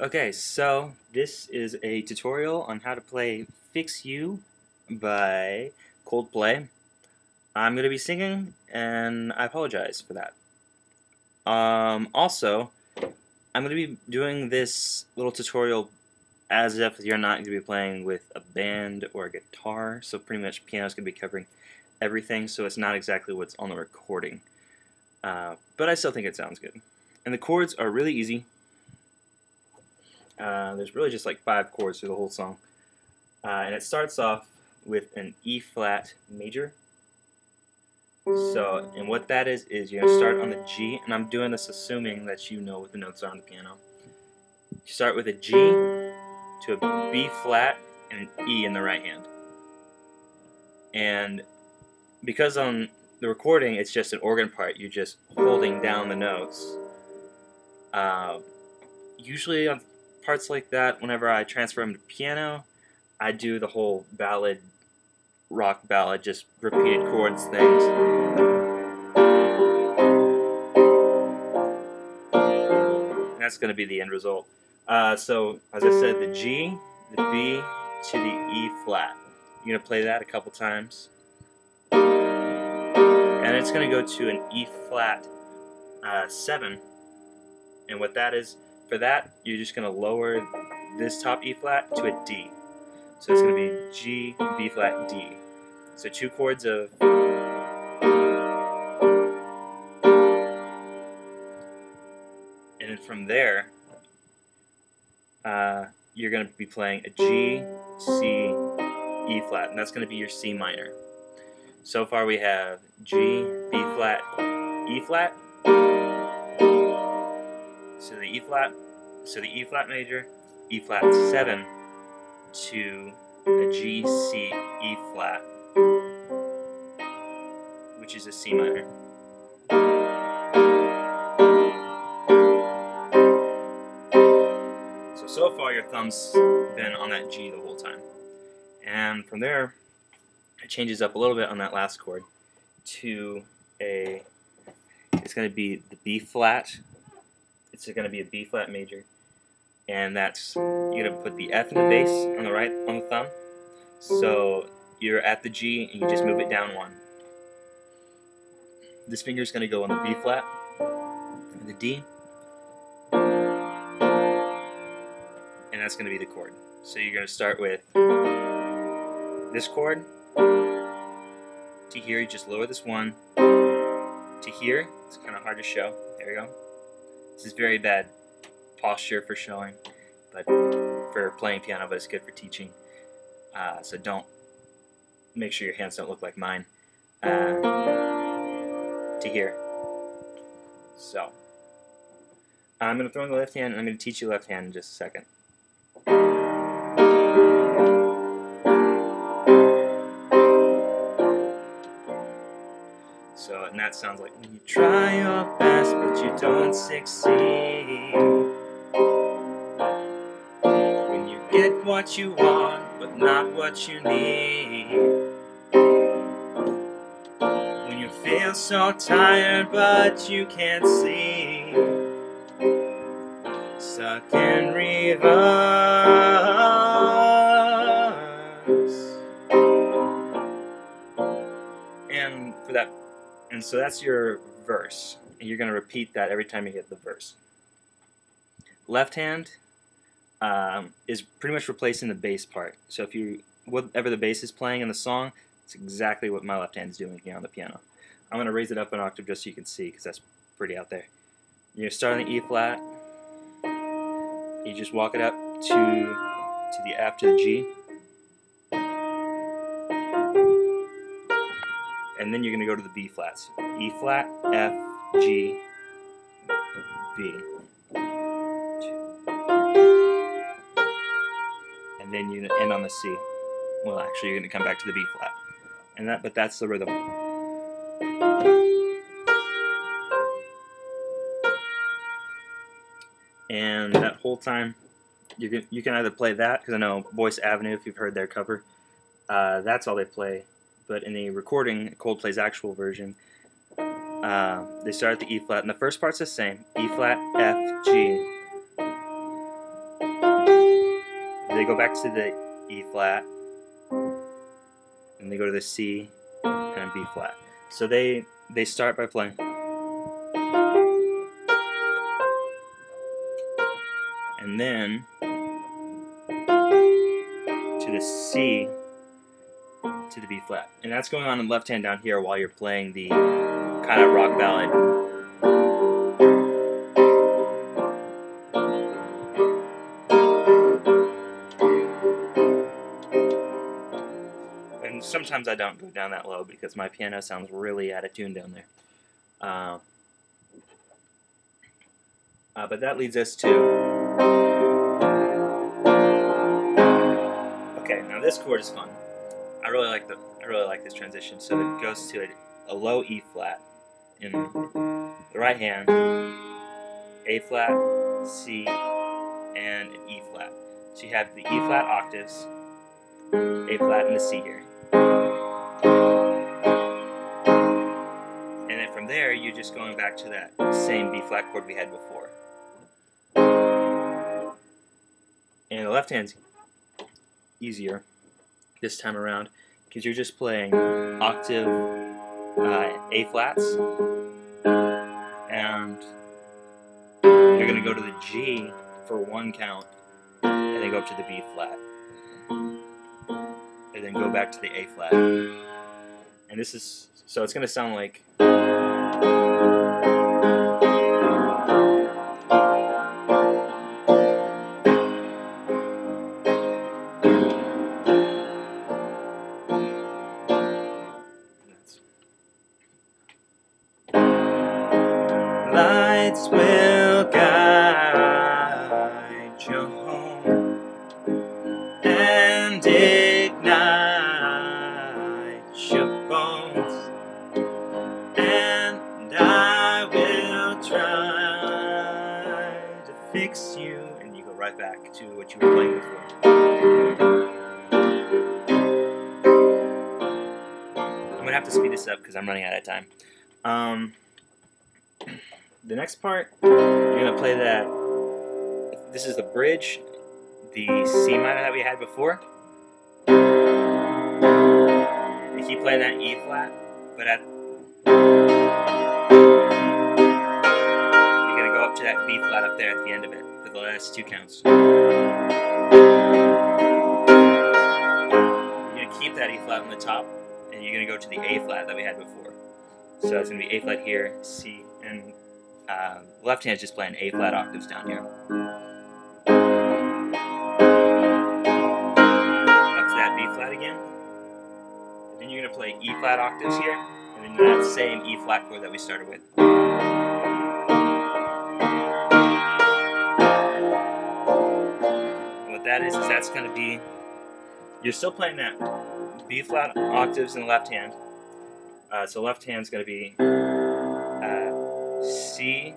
Okay, so this is a tutorial on how to play Fix You by Coldplay. I'm going to be singing, and I apologize for that. Also, I'm going to be doing this little tutorial as if you're not going to be playing with a band or a guitar, so pretty much piano's going to be covering everything, so it's not exactly what's on the recording. But I still think it sounds good. And the chords are really easy. There's really just like 5 chords through the whole song. And it starts off with an E flat major. So, and what that is you're going to start on the G, and I'm doing this assuming that you know what the notes are on the piano. You start with a G to a B flat and an E in the right hand. And because on the recording it's just an organ part, you're just holding down the notes. Usually on parts like that, whenever I transfer them to piano, I do the whole ballad, rock ballad, just repeated chords things. And that's going to be the end result. So, as I said, the G, the B to the E flat. You're going to play that a couple times. And it's going to go to an E flat 7. And what that is, for that, you're just going to lower this top E flat to a D. So it's going to be G, B flat, D. So 2 chords of. And then from there, you're going to be playing a G, C, E flat, and that's going to be your C minor. So far we have G, B flat, E flat. So the E flat major, E flat 7 to a G, C, E flat, which is a C minor. So far your thumb's been on that G the whole time. And from there, it changes up a little bit on that last chord to it's going to be the B flat. It's going to be a B flat major. And that's, you're going to put the F in the bass on the right, on the thumb. So you're at the G and you just move it down 1. This finger is going to go on the B flat and the D. And that's going to be the chord. So you're going to start with this chord. To here, you just lower this 1. To here, it's kind of hard to show. There you go. This is very bad posture for showing, but for playing piano, but it's good for teaching. So don't, make sure your hands don't look like mine. To here. So I'm going to throw in the left hand, and I'm going to teach you left hand in just a second. So, and that sounds like, when you try your best but you don't succeed, when you get what you want but not what you need, when you feel so tired but you can't see, stuck in reverse. And for that, and so that's your verse, and you're going to repeat that every time you hit the verse. Left hand is pretty much replacing the bass part. So if you, whatever the bass is playing in the song, it's exactly what my left hand is doing here on the piano. I'm going to raise it up an octave just so you can see, because that's pretty out there. You're going to start on the E flat. You just walk it up to the F to the G. And then you're going to go to the B flats. E flat, F, G, B. And then you're going to end on the C. Well, actually, you're going to come back to the B flat. And that, but that's the rhythm. And that whole time, you can either play that, because I know Boyce Avenue, if you've heard their cover, that's all they play. But in the recording, Coldplay's actual version, they start at the E flat, and the first part's the same: E flat, F, G. they go back to the E flat, and they go to the C and B flat. So they start by playing, and then to the C to the B flat, and that's going on in left hand down here while you're playing the kind of rock ballad. And sometimes I don't go down that low because my piano sounds really out of tune down there. But that leads us to, okay, now this chord is fun. I really like this transition. So it goes to a low E flat in the right hand, A flat, C, and an E flat. So you have the E flat octaves, A flat, and the C here. And then from there, you're just going back to that same B flat chord we had before. And the left hand's easier this time around because you're just playing octave A flats, and you're going to go to the G for one count, and then go up to the B flat, and then go back to the A flat. And this is, so it's going to sound like, lights will guide you home and ignite your bones, and I will try to fix you. And you go right back to what you were playing before. I'm gonna have to speed this up because I'm running out of time. The next part, you're going to play that, this is the bridge, the C minor that we had before. You keep playing that E flat, but you're going to go up to that B flat up there at the end of it for the last two counts. You're going to keep that E flat on the top, and you're going to go to the A flat that we had before. So it's going to be A flat here, C, and left hand's just playing A flat octaves down here. Up to that B flat again. And then you're going to play E flat octaves here, and then that same E flat chord that we started with. And what that is that's going to be, you're still playing that B flat octaves in the left hand. So left hand's going to be C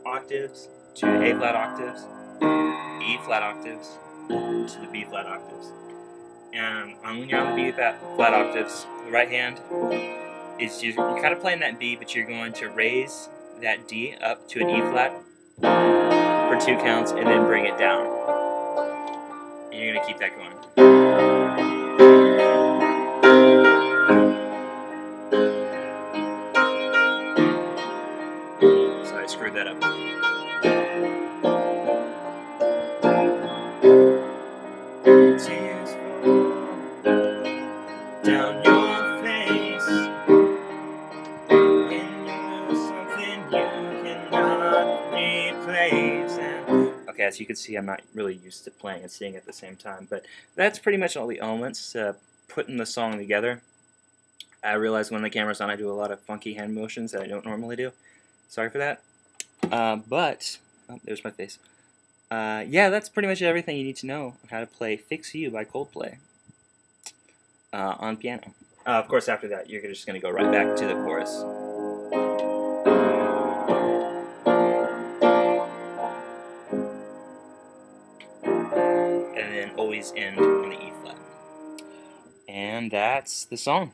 octaves to A flat octaves, E flat octaves to the B flat octaves. And when you're on the B flat octaves, the right hand is you're kind of playing that B, but you're going to raise that D up to an E flat for two counts and then bring it down. And you're going to keep that going. I screwed that up. Tears fall down your face when you lose something you cannot replace. Okay, as you can see, I'm not really used to playing and singing at the same time, but that's pretty much all the elements putting the song together. I realize when the camera's on, I do a lot of funky hand motions that I don't normally do. Sorry for that. But, oh, there's my face. Yeah, that's pretty much everything you need to know on how to play Fix You by Coldplay on piano. Of course, after that, you're just going to go right back to the chorus. And then always end on the E flat. And that's the song.